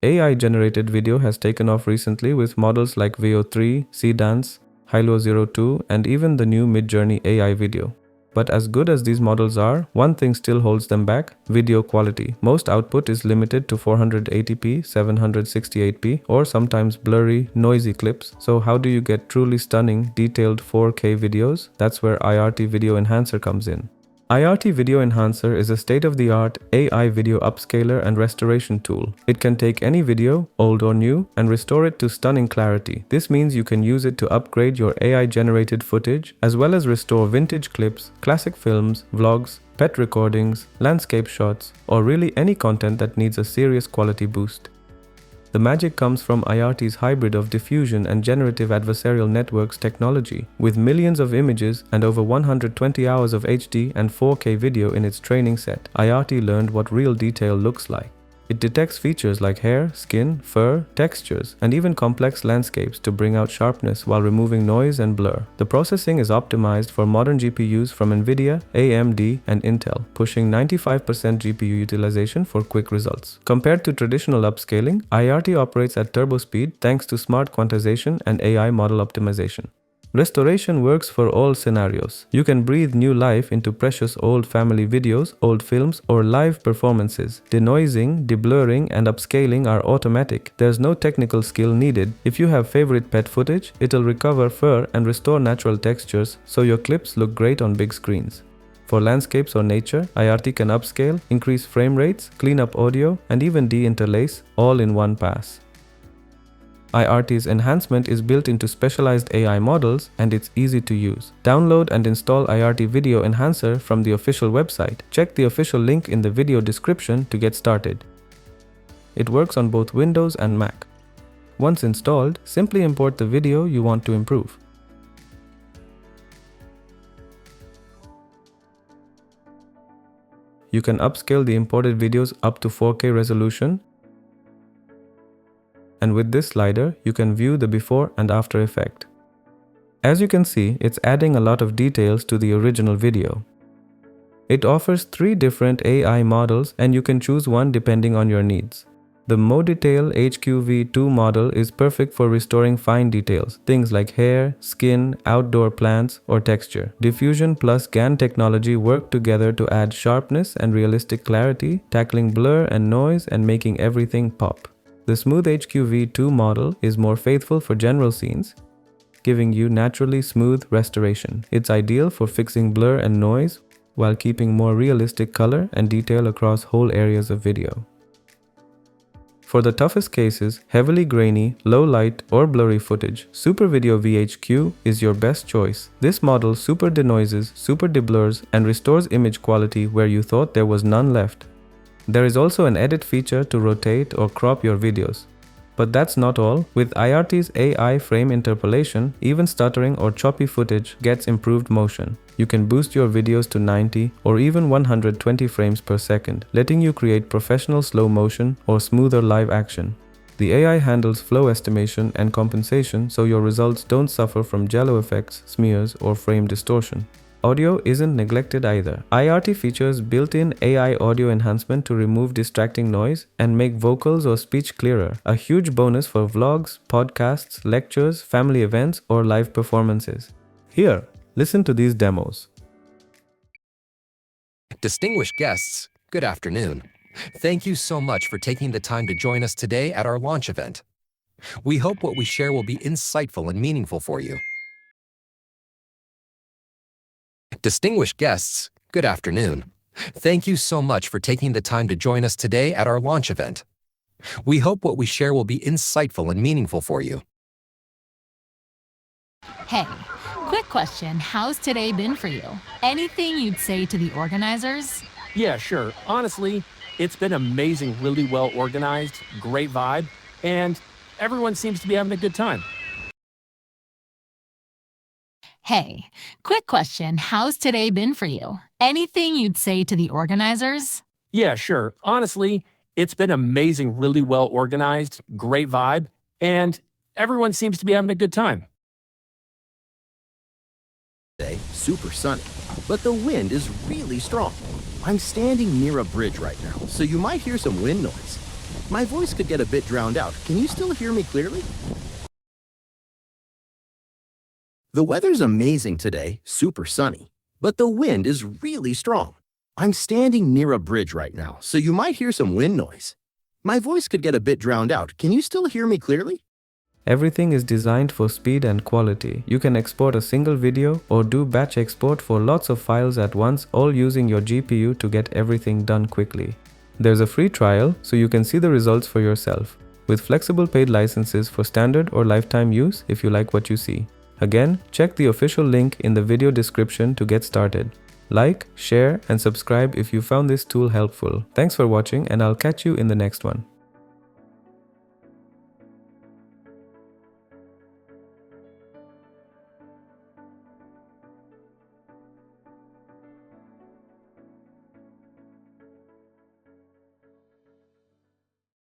AI-generated video has taken off recently with models like Veo 3, Cdance, Hilo02, and even the new Midjourney AI video. But as good as these models are, one thing still holds them back: video quality. Most output is limited to 480p, 768p, or sometimes blurry, noisy clips. So how do you get truly stunning, detailed 4K videos? That's where Aiarty Video Enhancer comes in. Aiarty Video Enhancer is a state-of-the-art AI video upscaler and restoration tool. It can take any video, old or new, and restore it to stunning clarity. This means you can use it to upgrade your AI-generated footage, as well as restore vintage clips, classic films, vlogs, pet recordings, landscape shots, or really any content that needs a serious quality boost. The magic comes from Aiarty's hybrid of diffusion and generative adversarial networks technology. With millions of images and over 120 hours of HD and 4K video in its training set, Aiarty learned what real detail looks like. It detects features like hair, skin, fur, textures, and even complex landscapes to bring out sharpness while removing noise and blur. The processing is optimized for modern GPUs from NVIDIA, AMD, and Intel, pushing 95% GPU utilization for quick results. Compared to traditional upscaling, Aiarty operates at turbo speed thanks to smart quantization and AI model optimization. Restoration works for all scenarios. You can breathe new life into precious old family videos, old films, or live performances. Denoising, deblurring, and upscaling are automatic. There's no technical skill needed. If you have favorite pet footage, it'll recover fur and restore natural textures, so your clips look great on big screens. For landscapes or nature, Aiarty can upscale, increase frame rates, clean up audio, and even de-interlace, all in one pass. Aiarty's enhancement is built into specialized AI models, and it's easy to use. Download and install Aiarty Video Enhancer from the official website. Check the official link in the video description to get started. It works on both Windows and Mac. Once installed, simply import the video you want to improve. You can upscale the imported videos up to 4K resolution, and with this slider, you can view the before and after effect. As you can see, it's adding a lot of details to the original video. It offers 3 different AI models, and you can choose one depending on your needs. The MoDetail HQV2 model is perfect for restoring fine details, things like hair, skin, outdoor plants, or texture. Diffusion plus GAN technology work together to add sharpness and realistic clarity, tackling blur and noise and making everything pop. The Smooth HQV2 model is more faithful for general scenes, giving you naturally smooth restoration. It's ideal for fixing blur and noise while keeping more realistic color and detail across whole areas of video. For the toughest cases, heavily grainy, low light, or blurry footage, Super Video VHQ is your best choice. This model super denoises, super deblurs, and restores image quality where you thought there was none left. There is also an edit feature to rotate or crop your videos. But that's not all. With Aiarty's AI frame interpolation, even stuttering or choppy footage gets improved motion. You can boost your videos to 90 or even 120 frames per second, letting you create professional slow motion or smoother live action. The AI handles flow estimation and compensation, so your results don't suffer from jello effects, smears, or frame distortion. Audio isn't neglected either. Aiarty features built-in AI audio enhancement to remove distracting noise and make vocals or speech clearer, a huge bonus for vlogs, podcasts, lectures, family events, or live performances. Here, listen to these demos. Distinguished guests, good afternoon. Thank you so much for taking the time to join us today at our launch event. We hope what we share will be insightful and meaningful for you. Distinguished guests, good afternoon. Thank you so much for taking the time to join us today at our launch event. We hope what we share will be insightful and meaningful for you. Hey, quick question. How's today been for you? Anything you'd say to the organizers? Yeah, sure. Honestly, it's been amazing, really well organized, great vibe, and everyone seems to be having a good time. Hey, quick question. How's today been for you? Anything you'd say to the organizers? Yeah, sure. Honestly, it's been amazing, really well organized, great vibe, and everyone seems to be having a good time. Today, super sunny, but the wind is really strong. I'm standing near a bridge right now, so you might hear some wind noise. My voice could get a bit drowned out. Can you still hear me clearly? The weather's amazing today, super sunny, but the wind is really strong. I'm standing near a bridge right now, so you might hear some wind noise. My voice could get a bit drowned out. Can you still hear me clearly? Everything is designed for speed and quality. You can export a single video or do batch export for lots of files at once, all using your GPU to get everything done quickly. There's a free trial, so you can see the results for yourself, with flexible paid licenses for standard or lifetime use if you like what you see. Again, check the official link in the video description to get started. Like, share, and subscribe if you found this tool helpful. Thanks for watching, and I'll catch you in the next one.